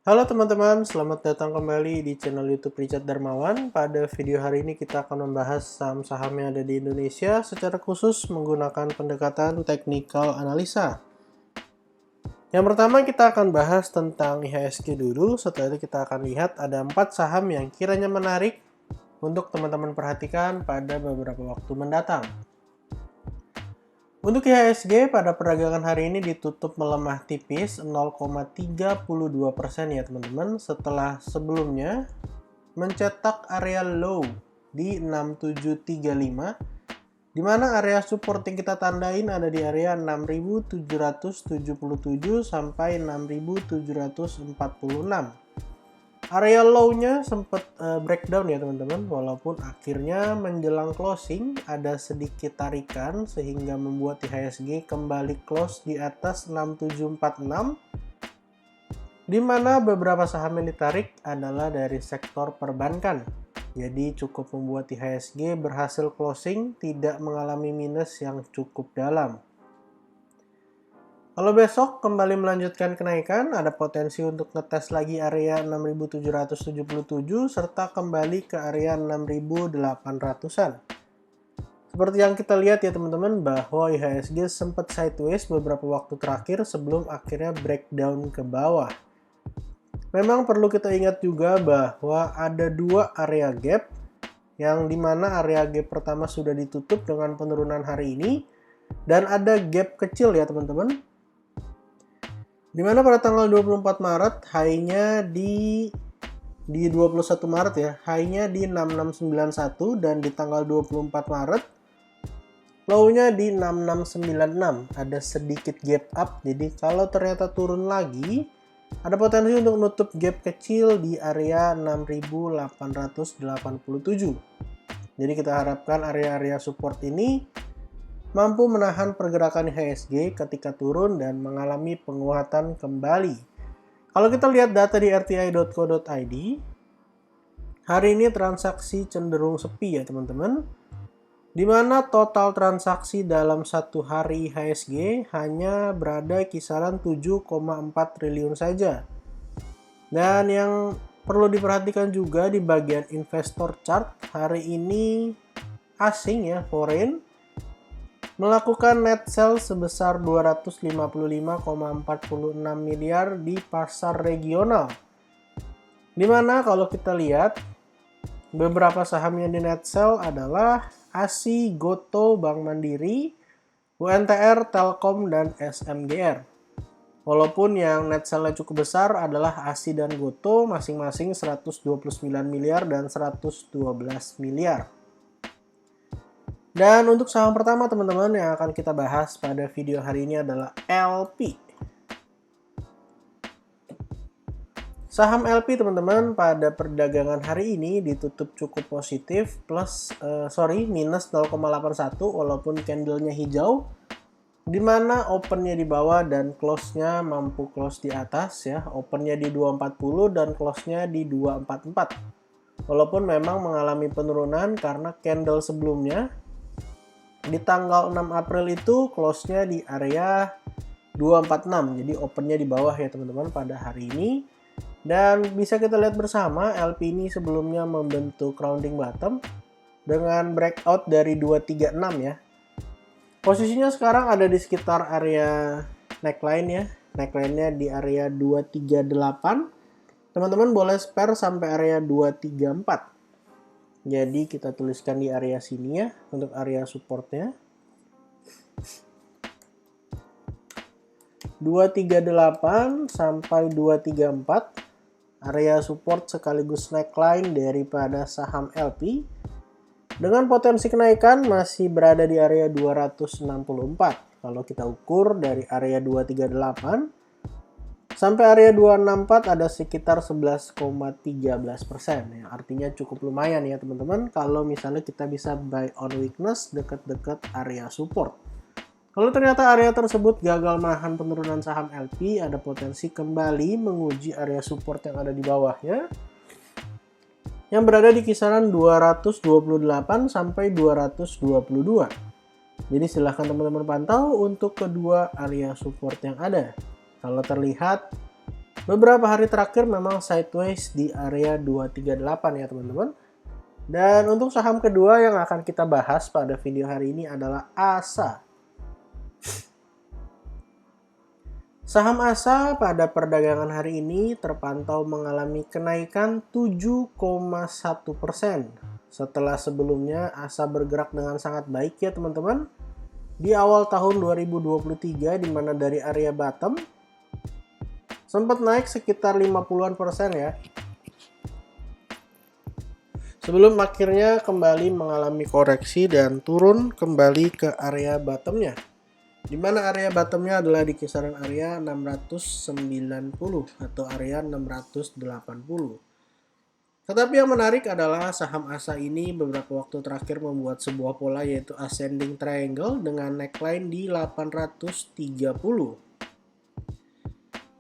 Halo teman-teman, selamat datang kembali di channel YouTube Richard Darmawan. Pada video hari ini kita akan membahas saham-saham yang ada di Indonesia secara khusus menggunakan pendekatan teknikal analisa. Yang pertama kita akan bahas tentang IHSG dulu, setelah itu kita akan lihat ada 4 saham yang kiranya menarik untuk teman-teman perhatikan pada beberapa waktu mendatang. Untuk IHSG pada perdagangan hari ini ditutup melemah tipis 0,32% ya teman-teman, setelah sebelumnya mencetak area low di 6735, di mana area support yang kita tandain ada di area 6777 sampai 6746. Area low-nya sempat breakdown ya teman-teman, walaupun akhirnya menjelang closing ada sedikit tarikan sehingga membuat IHSG kembali close di atas 6746, di mana beberapa saham yang ditarik adalah dari sektor perbankan. Jadi cukup membuat IHSG berhasil closing tidak mengalami minus yang cukup dalam. Kalau besok kembali melanjutkan kenaikan, ada potensi untuk ngetes lagi area 6777 serta kembali ke area 6800-an. Seperti yang kita lihat ya teman-teman, bahwa IHSG sempat sideways beberapa waktu terakhir sebelum akhirnya breakdown ke bawah. Memang perlu kita ingat juga bahwa ada dua area gap, yang dimana area gap pertama sudah ditutup dengan penurunan hari ini, dan ada gap kecil ya teman-teman, dimana pada tanggal 24 Maret high-nya di 21 Maret ya, high-nya di 6691, dan di tanggal 24 Maret low-nya di 6696. Ada sedikit gap up, jadi kalau ternyata turun lagi ada potensi untuk nutup gap kecil di area 6887. Jadi kita harapkan area-area support ini mampu menahan pergerakan IHSG ketika turun dan mengalami penguatan kembali. Kalau kita lihat data di rti.co.id, hari ini transaksi cenderung sepi ya teman-teman, di mana total transaksi dalam satu hari IHSG hanya berada kisaran 7,4 triliun saja. Dan yang perlu diperhatikan juga di bagian investor chart, hari ini asing ya, foreign, melakukan net sell sebesar 255,46 miliar di pasar regional. Dimana kalau kita lihat beberapa saham yang di net sell adalah ASI, Goto, Bank Mandiri, UNTR, Telkom, dan SMGR. Walaupun yang net sell-nya cukup besar adalah ASI dan Goto, masing-masing 129 miliar dan 112 miliar. Dan untuk saham pertama teman-teman yang akan kita bahas pada video hari ini adalah LP. Saham LP teman-teman pada perdagangan hari ini ditutup cukup positif minus 0,81 walaupun candlenya hijau, dimana opennya di bawah dan close-nya mampu close di atas ya. Opennya di 240 dan close-nya di 244. Walaupun memang mengalami penurunan karena candle sebelumnya di tanggal 6 April itu close-nya di area 246, jadi opennya di bawah ya teman-teman pada hari ini. Dan bisa kita lihat bersama, LP ini sebelumnya membentuk rounding bottom dengan breakout dari 236 ya. Posisinya sekarang ada di sekitar area neckline ya, neckline-nya di area 238. Teman-teman boleh spare sampai area 234. Jadi kita tuliskan di area sini ya untuk area supportnya. 238 sampai 234 area support sekaligus neckline daripada saham LP. Dengan potensi kenaikan masih berada di area 264. Kalau kita ukur dari area 238 sampai area 264 ada sekitar 11,13%. Ya, artinya cukup lumayan ya teman-teman kalau misalnya kita bisa buy on weakness dekat-dekat area support. Kalau ternyata area tersebut gagal menahan penurunan saham LP, ada potensi kembali menguji area support yang ada di bawahnya, yang berada di kisaran 228 sampai 222. Jadi silahkan teman-teman pantau untuk kedua area support yang ada. Kalau terlihat Beberapa hari terakhir memang sideways di area 238 ya teman-teman. Dan untuk saham kedua yang akan kita bahas pada video hari ini adalah ASA. Saham ASA pada perdagangan hari ini terpantau mengalami kenaikan 7,1%. Setelah sebelumnya ASA bergerak dengan sangat baik ya teman-teman. Di awal tahun 2023 di mana dari area bottom sempat naik sekitar 50-an persen ya. Sebelum akhirnya kembali mengalami koreksi dan turun kembali ke area bottomnya. Di mana area bottomnya adalah di kisaran area 690 atau area 680. Tetapi yang menarik adalah saham ASA ini beberapa waktu terakhir membuat sebuah pola yaitu ascending triangle dengan neckline di 830.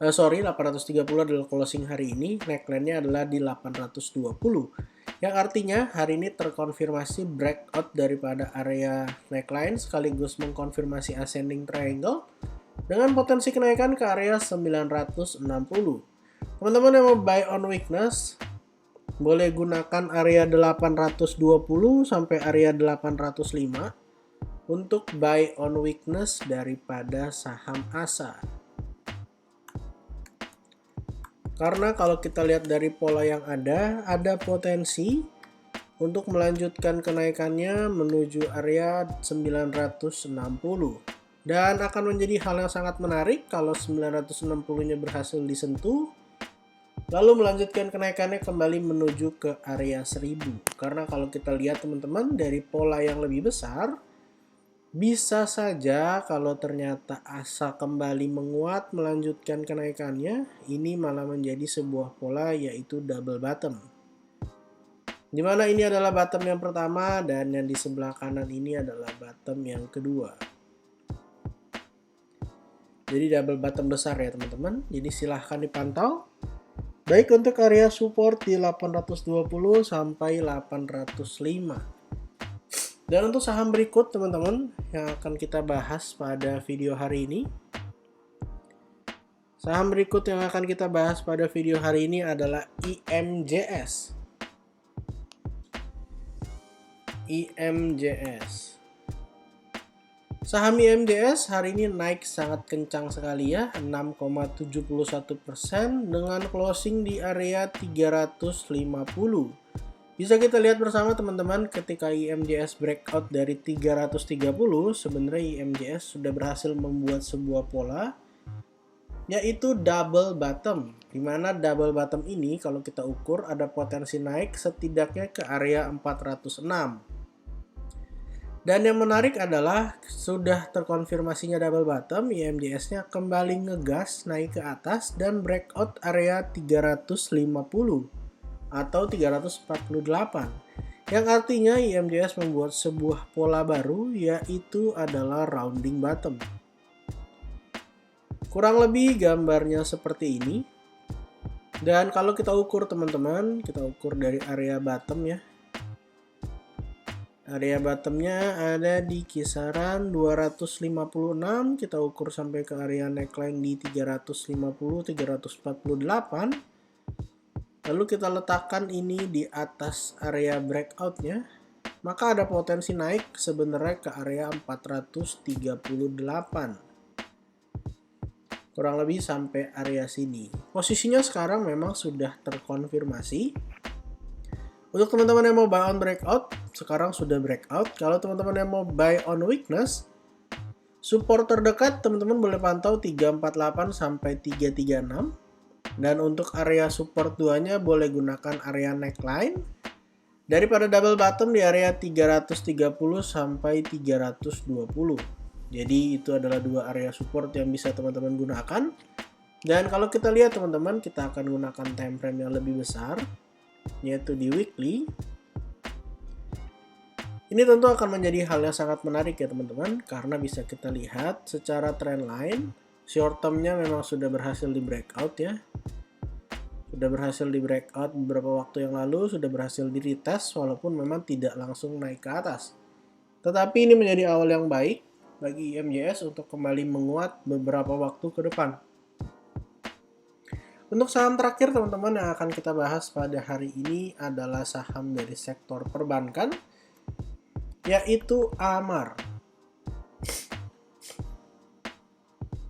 830 adalah closing hari ini, neckline-nya adalah di 820. Yang artinya hari ini terkonfirmasi breakout daripada area neckline sekaligus mengkonfirmasi ascending triangle dengan potensi kenaikan ke area 960. Teman-teman yang mau buy on weakness boleh gunakan area 820 sampai area 805 untuk buy on weakness daripada saham ASA. Karena kalau kita lihat dari pola yang ada potensi untuk melanjutkan kenaikannya menuju area 960. Dan akan menjadi hal yang sangat menarik kalau 960-nya berhasil disentuh, lalu melanjutkan kenaikannya kembali menuju ke area 1000. Karena kalau kita lihat teman-teman dari pola yang lebih besar, bisa saja kalau ternyata ASA kembali menguat melanjutkan kenaikannya, ini malah menjadi sebuah pola yaitu double bottom. Dimana ini adalah bottom yang pertama dan yang di sebelah kanan ini adalah bottom yang kedua. Jadi double bottom besar ya teman-teman. Jadi silahkan dipantau. Baik untuk area support di 820 sampai 805. Dan untuk saham berikut teman-teman yang akan kita bahas pada video hari ini. Saham berikut yang akan kita bahas pada video hari ini adalah IMJS. IMJS. Saham IMJS hari ini naik sangat kencang sekali ya, 6,71% dengan closing di area 350. Bisa kita lihat bersama teman-teman ketika IMJS breakout dari 330, sebenarnya IMJS sudah berhasil membuat sebuah pola yaitu double bottom. Di mana double bottom ini kalau kita ukur ada potensi naik setidaknya ke area 406. Dan yang menarik adalah sudah terkonfirmasinya double bottom, IMJS-nya kembali ngegas naik ke atas dan breakout area 350. Atau 348, yang artinya IMJS membuat sebuah pola baru yaitu adalah rounding bottom. Kurang lebih gambarnya seperti ini. Dan kalau kita ukur teman-teman, kita ukur dari area bottom ya. Area bottomnya ada di kisaran 256, kita ukur sampai ke area neckline di 350, 348. Lalu kita letakkan ini di atas area breakoutnya, maka ada potensi naik sebenarnya ke area 438. Kurang lebih sampai area sini. Posisinya sekarang memang sudah terkonfirmasi. Untuk teman-teman yang mau buy on breakout, sekarang sudah breakout. Kalau teman-teman yang mau buy on weakness, support terdekat teman-teman boleh pantau 348 sampai 336. Dan untuk area support 2-nya boleh gunakan area neckline daripada double bottom di area 330 sampai 320. Jadi itu adalah dua area support yang bisa teman-teman gunakan. Dan kalau kita lihat teman-teman, kita akan gunakan time frame yang lebih besar yaitu di weekly. Ini tentu akan menjadi hal yang sangat menarik ya teman-teman, karena bisa kita lihat secara trend line short term-nya memang sudah berhasil di breakout ya. Sudah berhasil di breakout beberapa waktu yang lalu, sudah berhasil di retest walaupun memang tidak langsung naik ke atas. Tetapi ini menjadi awal yang baik bagi IMJS untuk kembali menguat beberapa waktu ke depan. Untuk saham terakhir teman-teman yang akan kita bahas pada hari ini adalah saham dari sektor perbankan, yaitu Amar.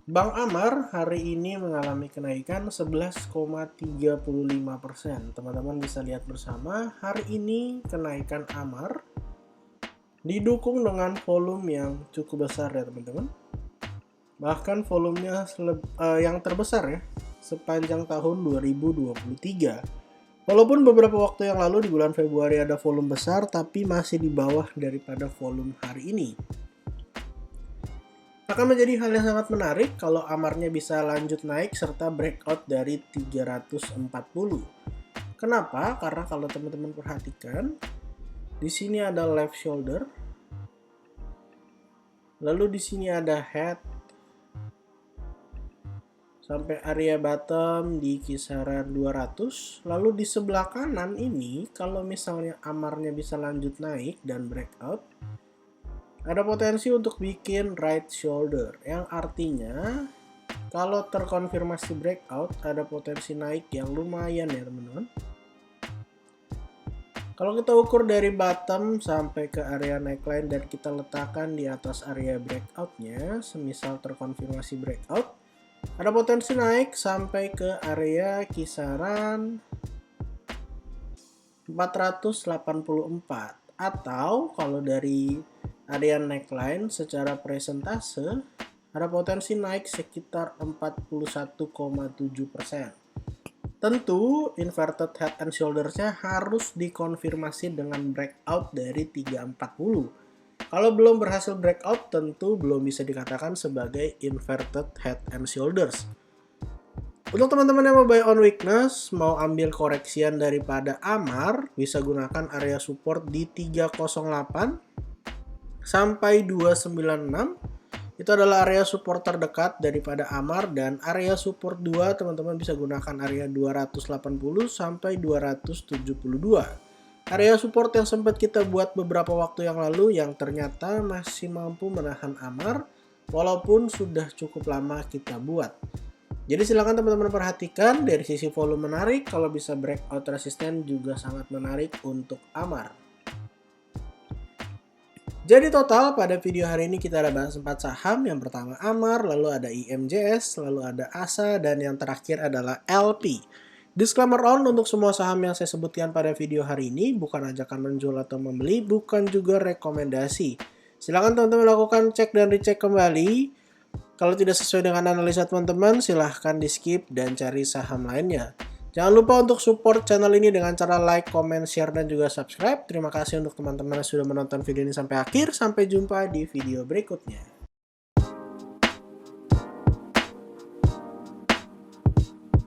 Bank Amar hari ini mengalami kenaikan 11,35%. Teman-teman bisa lihat bersama, hari ini kenaikan Amar didukung dengan volume yang cukup besar ya teman-teman. Bahkan volumenya yang terbesar ya sepanjang tahun 2023. Walaupun beberapa waktu yang lalu di bulan Februari ada volume besar, tapi masih di bawah daripada volume hari ini. Akan menjadi hal yang sangat menarik kalau Amarnya bisa lanjut naik serta breakout dari 340. Kenapa? Karena kalau teman-teman perhatikan, di sini ada left shoulder, lalu di sini ada head, sampai area bottom di kisaran 200. Lalu di sebelah kanan ini, kalau misalnya Amarnya bisa lanjut naik dan breakout, ada potensi untuk bikin right shoulder, yang artinya kalau terkonfirmasi breakout ada potensi naik yang lumayan ya teman-teman. Kalau kita ukur dari bottom sampai ke area neckline dan kita letakkan di atas area breakoutnya, semisal terkonfirmasi breakout, ada potensi naik sampai ke area kisaran 484, atau kalau dari area neckline secara presentase ada potensi naik sekitar 41,7%. Tentu inverted head and shoulders-nya harus dikonfirmasi dengan breakout dari 340. Kalau belum berhasil breakout, tentu belum bisa dikatakan sebagai inverted head and shoulders. Untuk teman-teman yang mau buy on weakness, mau ambil koreksian daripada Amar, bisa gunakan area support di 308 sampai 296. Itu adalah area support terdekat daripada Amar, dan area support 2 teman-teman bisa gunakan area 280 sampai 272. Area support yang sempat kita buat beberapa waktu yang lalu yang ternyata masih mampu menahan Amar walaupun sudah cukup lama kita buat. Jadi silakan teman-teman perhatikan dari sisi volume menarik, kalau bisa breakout resisten juga sangat menarik untuk Amar. Jadi total pada video hari ini kita ada bahas 4 saham. Yang pertama Amar, lalu ada IMJS, lalu ada ASA, dan yang terakhir adalah LP. Disclaimer on, untuk semua saham yang saya sebutkan pada video hari ini bukan ajakan menjual atau membeli, bukan juga rekomendasi. Silakan teman-teman lakukan cek dan recheck kembali. Kalau tidak sesuai dengan analisa teman-teman, silahkan di skip dan cari saham lainnya. Jangan lupa untuk support channel ini dengan cara like, comment, share, dan juga subscribe. Terima kasih untuk teman-teman yang sudah menonton video ini sampai akhir. Sampai jumpa di video berikutnya.